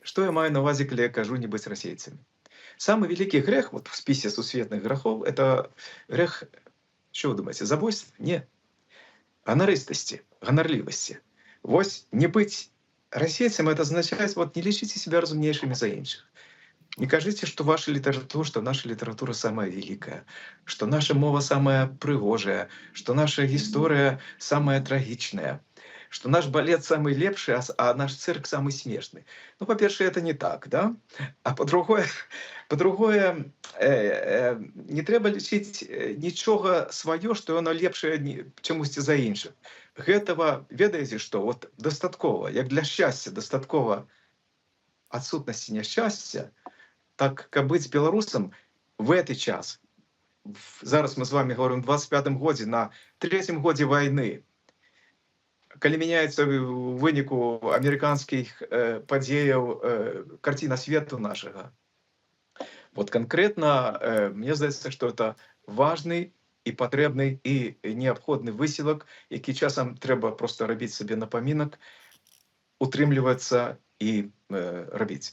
Что я маю на увазе, калі я кажу не быць расейцамі? Самый великий грех вот в списе сусветных грехов — это грех, что вы думаете, забойства? Не, ганарыстасці, ганарлівасці. Вось не быць расейцам — это означает, вот не лічыце себя разумнейшымі за іншых. Не кажите, что ваша литература, что наша литература самая великая, что наша мова самая прыгожая, что наша история самая трагичная, что наш балет самый лепший, а наш цирк самый смешный. Ну, по-першае, это не так, да? А по-другое, не трэба лічыць нічога сваё, што яно лепшае чамусьці за іншых. Гэтага, ведаеце што, вот дастаткова, як для шчасця дастаткова адсутнасці няшчасця, так как быть белорусом в этот час, зараз мы с вами говорим, в 25-м годзе, на 3-м годзе войны, калі мяняецца в выніку амерыканскіх падзеяў карціна свету нашага. Вот конкретно мне здаецца, что это важный и патрэбны и неабходны высілак, які часам трэба просто рабіць сабе напамінак, утрымлівацца і рабіць.